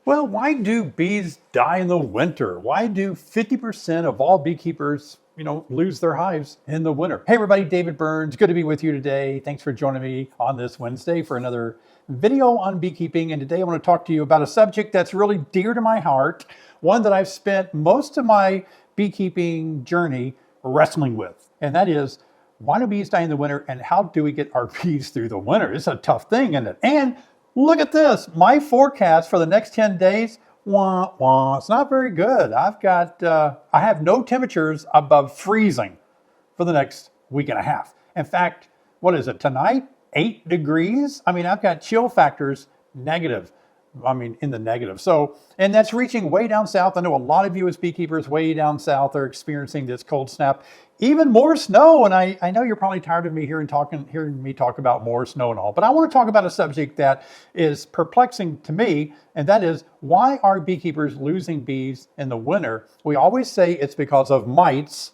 Well, why do bees die in the winter? Why do 50% of all beekeepers, lose their hives in the winter? Hey everybody, David Burns. Good to be with you today. Thanks for joining me on this Wednesday for another video on beekeeping. And today I want to talk to you about a subject that's really dear to my heart, one that I've spent most of my beekeeping journey wrestling with. And that is, why do bees die in the winter and how do we get our bees through the winter? It's a tough thing, isn't it? And look at this, my forecast for the next 10 days, it's not very good. I have no temperatures above freezing for the next week and a half. In fact, what is it tonight? 8 degrees? I've got chill factors negative. In the negative. So, and that's reaching way down south. I know a lot of you as beekeepers way down south are experiencing this cold snap, even more snow. And I know you're probably tired of me hearing me talk about more snow and all, but I want to talk about a subject that is perplexing to me. And that is, why are beekeepers losing bees in the winter? We always say it's because of mites.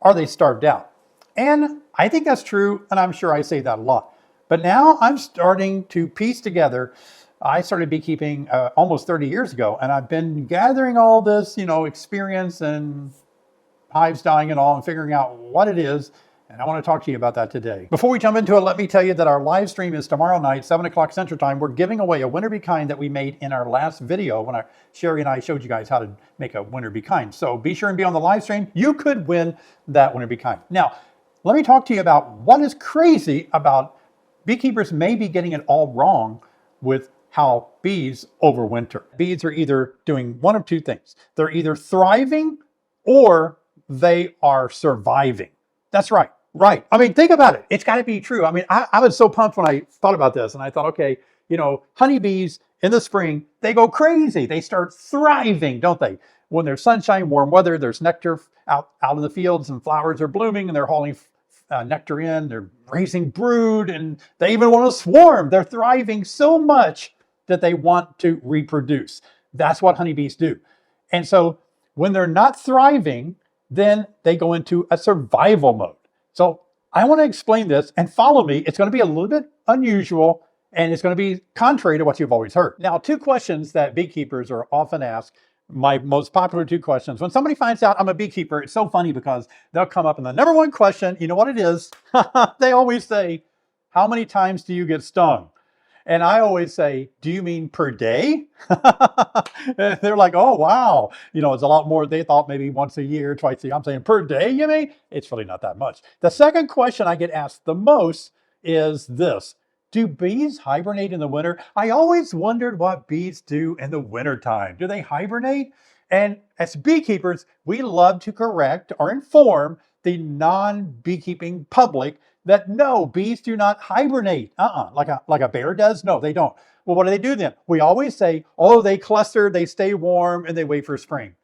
Are they starved out? And I think that's true. And I'm sure I say that a lot, but now I'm starting to piece together. I started beekeeping almost 30 years ago, and I've been gathering all this, experience and hives dying and all, and figuring out what it is. And I want to talk to you about that today. Before we jump into it, let me tell you that our live stream is tomorrow night, 7 o'clock Central Time. We're giving away a winter be kind that we made in our last video when Sherry and I showed you guys how to make a winter be kind. So be sure and be on the live stream. You could win that winter be kind. Now, let me talk to you about what is crazy about beekeepers may be getting it all wrong with how bees overwinter. Bees are either doing one of two things. They're either thriving or they are surviving. That's right. Right. Think about it. It's got to be true. I was so pumped when I thought about this, and I thought, okay, honeybees in the spring, they go crazy. They start thriving, don't they? When there's sunshine, warm weather, there's nectar out in the fields and flowers are blooming and they're hauling nectar in, they're raising brood, and they even want to swarm. They're thriving so much that they want to reproduce. That's what honeybees do. And so when they're not thriving, then they go into a survival mode. So I want to explain this, and follow me. It's going to be a little bit unusual, and it's going to be contrary to what you've always heard. Now, 2 questions that beekeepers are often asked, my most popular 2 questions. When somebody finds out I'm a beekeeper, it's so funny because they'll come up and the number 1 question, you know what it is? They always say, how many times do you get stung? And I always say, do you mean per day? They're like, oh, wow. It's a lot more. They thought maybe once a year, twice a year. I'm saying per day, you mean? It's really not that much. The second question I get asked the most is this. Do bees hibernate in the winter? I always wondered what bees do in the wintertime. Do they hibernate? And as beekeepers, we love to correct or inform the non-beekeeping public that no, bees do not hibernate. Like a bear does? No, they don't. Well, what do they do then? We always say, oh, they cluster, they stay warm, and they wait for spring.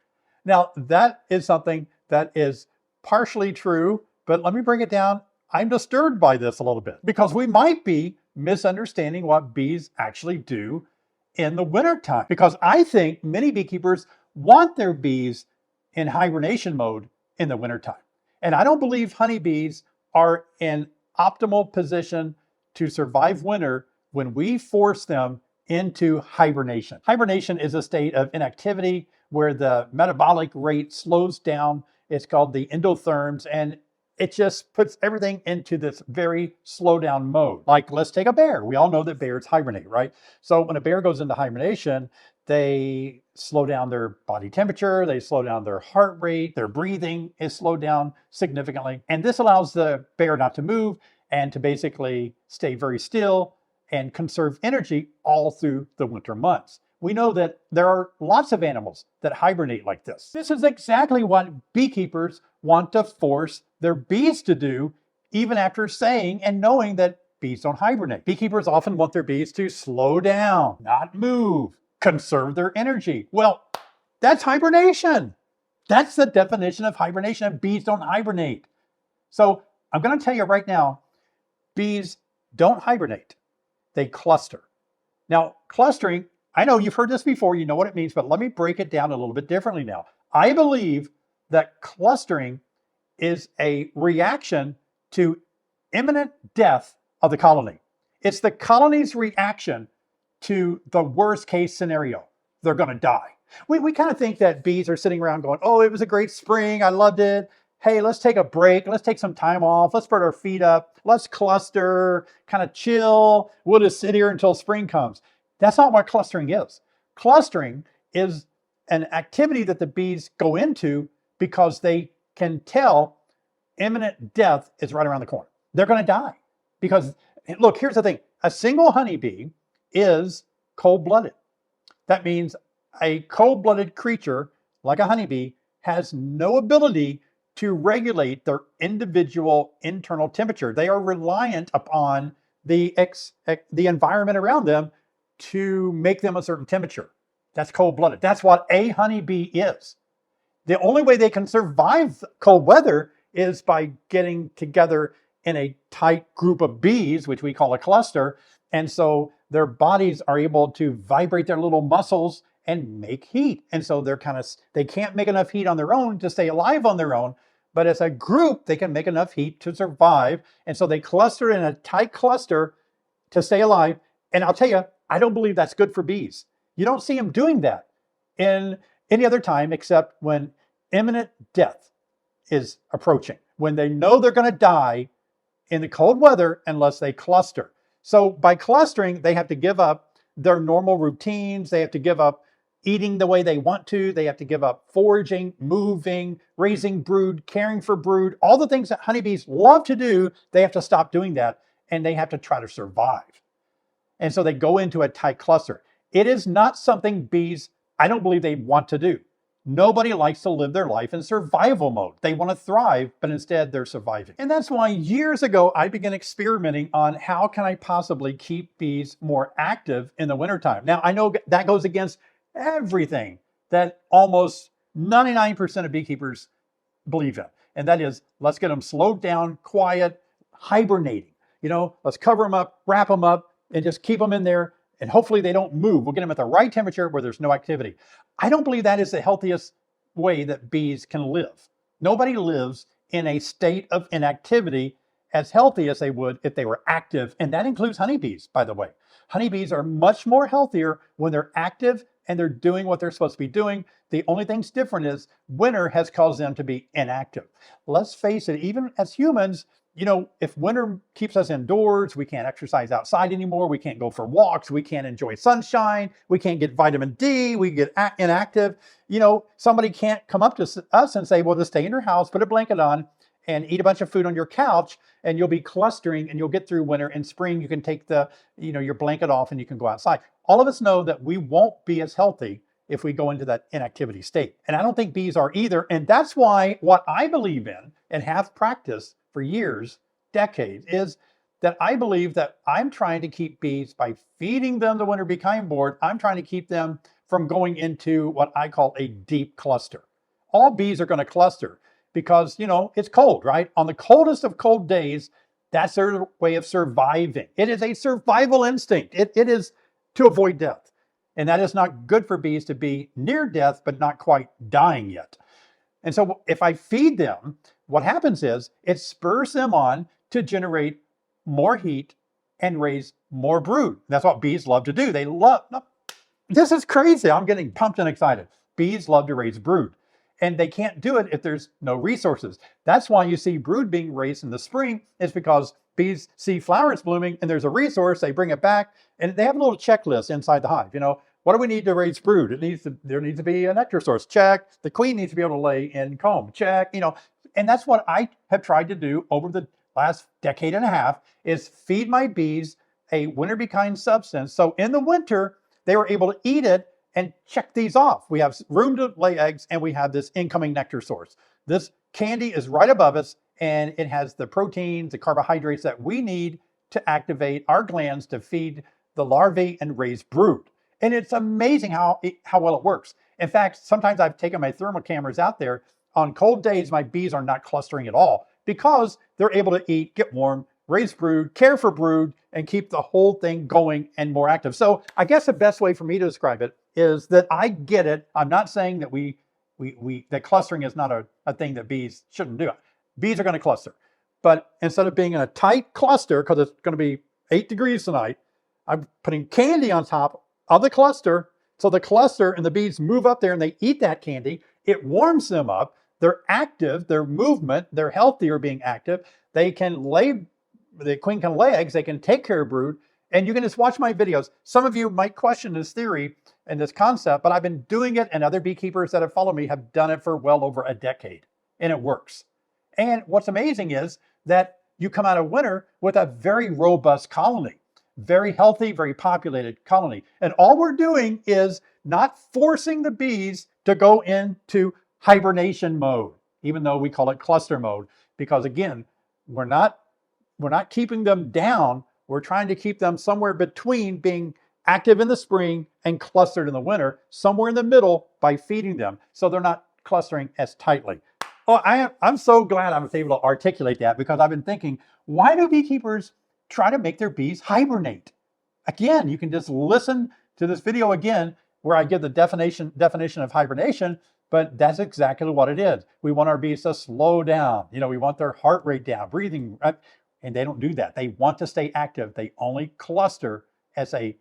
Now, that is something that is partially true, but let me bring it down. I'm disturbed by this a little bit because we might be misunderstanding what bees actually do in the wintertime. Because I think many beekeepers want their bees in hibernation mode in the wintertime. And I don't believe honeybees are in optimal position to survive winter when we force them into hibernation. Hibernation is a state of inactivity where the metabolic rate slows down. It's called the endotherms, and it just puts everything into this very slow down mode. Like, let's take a bear. We all know that bears hibernate, right? So when a bear goes into hibernation, they slow down their body temperature, they slow down their heart rate, their breathing is slowed down significantly. And this allows the bear not to move and to basically stay very still and conserve energy all through the winter months. We know that there are lots of animals that hibernate like this. This is exactly what beekeepers want to force their bees to do, even after saying and knowing that bees don't hibernate. Beekeepers often want their bees to slow down, not move, conserve their energy. Well, that's hibernation. That's the definition of hibernation. Bees don't hibernate. So I'm going to tell you right now, bees don't hibernate. They cluster. Now, clustering, I know you've heard this before, you know what it means, but let me break it down a little bit differently now. I believe that clustering is a reaction to imminent death of the colony. It's the colony's reaction to the worst case scenario. they're going to die. We kind of think that bees are sitting around going, oh, it was a great spring. I loved it. Hey, let's take a break. Let's take some time off. Let's put our feet up. Let's cluster, kind of chill. We'll just sit here until spring comes. That's not what clustering is. Clustering is an activity that the bees go into because they can tell imminent death is right around the corner. They're going to die because, look, here's the thing. A single honeybee is cold-blooded. That means a cold-blooded creature like a honeybee has no ability to regulate their individual internal temperature. They are reliant upon the environment around them to make them a certain temperature. That's cold-blooded. That's what a honeybee is. The only way they can survive cold weather is by getting together in a tight group of bees, which we call a cluster. And so their bodies are able to vibrate their little muscles and make heat. And so they can't make enough heat on their own to stay alive on their own. But as a group, they can make enough heat to survive. And so they cluster in a tight cluster to stay alive. And I'll tell you, I don't believe that's good for bees. You don't see them doing that in any other time except when imminent death is approaching, when they know they're going to die in the cold weather unless they cluster. So by clustering, they have to give up their normal routines. They have to give up eating the way they want to. They have to give up foraging, moving, raising brood, caring for brood, all the things that honeybees love to do. They have to stop doing that, and they have to try to survive. And so they go into a tight cluster. It is not something bees, I don't believe they want to do. Nobody likes to live their life in survival mode. They want to thrive, but instead they're surviving. And that's why years ago, I began experimenting on how can I possibly keep bees more active in the wintertime. Now, I know that goes against everything that almost 99% of beekeepers believe in. And that is, let's get them slowed down, quiet, hibernating. Let's cover them up, wrap them up, and just keep them in there. And hopefully they don't move. We'll get them at the right temperature where there's no activity. I don't believe that is the healthiest way that bees can live. Nobody lives in a state of inactivity as healthy as they would if they were active. And that includes honeybees, by the way. Honeybees are much more healthier when they're active and they're doing what they're supposed to be doing. The only thing's different is winter has caused them to be inactive. Let's face it, even as humans, if winter keeps us indoors, we can't exercise outside anymore. We can't go for walks. We can't enjoy sunshine. We can't get vitamin D. We get inactive. Somebody can't come up to us and say, well, just stay in your house, put a blanket on, and eat a bunch of food on your couch, and you'll be clustering and you'll get through winter. In spring, you can take your blanket off and you can go outside. All of us know that we won't be as healthy if we go into that inactivity state. And I don't think bees are either. And that's why what I believe in and have practiced for years, decades, is that I believe that I'm trying to keep bees by feeding them the winter beekeeping board. I'm trying to keep them from going into what I call a deep cluster. All bees are going to cluster because, it's cold, right? On the coldest of cold days, that's their way of surviving. It is a survival instinct. It is to avoid death. And that is not good for bees to be near death, but not quite dying yet. And so if I feed them, what happens is it spurs them on to generate more heat and raise more brood. That's what bees love to do. This is crazy. I'm getting pumped and excited. Bees love to raise brood, and they can't do it if there's no resources. That's why you see brood being raised in the spring. It's because bees see flowers blooming and there's a resource, they bring it back, and they have a little checklist inside the hive. What do we need to raise brood? There needs to be a nectar source. Check. The queen needs to be able to lay in comb. Check. And that's what I have tried to do over the last decade and a half, is feed my bees a winter beekeeping substance. So in the winter, they were able to eat it and check these off. We have room to lay eggs, and we have this incoming nectar source. This candy is right above us, and it has the proteins, the carbohydrates that we need to activate our glands to feed the larvae and raise brood. And it's amazing how well it works. In fact, sometimes I've taken my thermal cameras out there. On cold days, my bees are not clustering at all because they're able to eat, get warm, raise brood, care for brood, and keep the whole thing going and more active. So I guess the best way for me to describe it is that I get it. I'm not saying that that clustering is not a thing that bees shouldn't do. Bees are going to cluster. But instead of being in a tight cluster, because it's going to be 8 degrees tonight, I'm putting candy on top of the cluster So the cluster and the bees move up there and they eat that candy. It warms them up. They're active, they're movement, they're healthier being active. They can lay, the queen can lay eggs, they can take care of brood. And you can just watch my videos. Some of you might question this theory and this concept, but I've been doing it, and other beekeepers that have followed me have done it for well over a decade, and it works. And what's amazing is that you come out of winter with a very robust colony, very healthy, very populated colony. And all we're doing is not forcing the bees to go into hibernation mode, even though we call it cluster mode, because again, we're not keeping them down. We're trying to keep them somewhere between being active in the spring and clustered in the winter, somewhere in the middle by feeding them, so they're not clustering as tightly. Oh, I'm so glad I was able to articulate that, because I've been thinking, why do beekeepers try to make their bees hibernate? Again, you can just listen to this video again where I give the definition of hibernation, but that's exactly what it is. We want our bees to slow down. You know, we want their heart rate down, breathing, and they don't do that. They want to stay active. They only cluster as a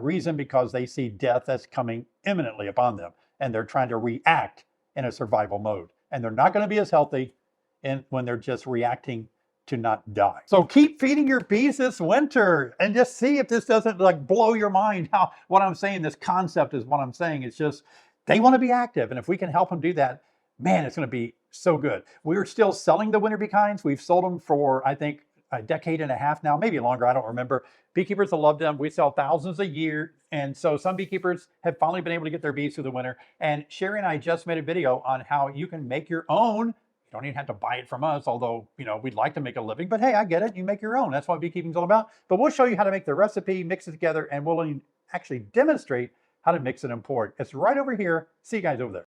reason because they see death that's coming imminently upon them, and they're trying to react in a survival mode. And they're not going to be as healthy when they're just reacting to not die. So keep feeding your bees this winter and just see if this doesn't like blow your mind. How what I'm saying, this concept is what I'm saying. It's just they want to be active, and if we can help them do that, man, it's going to be so good. We're still selling the winter bee kinds. We've sold them for, I think, a decade and a half now, maybe longer, I don't remember. Beekeepers have loved them. We sell thousands a year. And so some beekeepers have finally been able to get their bees through the winter. And Sherry and I just made a video on how you can make your own. You don't even have to buy it from us, although, you know, we'd like to make a living, but hey, I get it. You make your own. That's what beekeeping is all about. But we'll show you how to make the recipe, mix it together, and we'll actually demonstrate how to mix it and pour it. It's right over here. See you guys over there.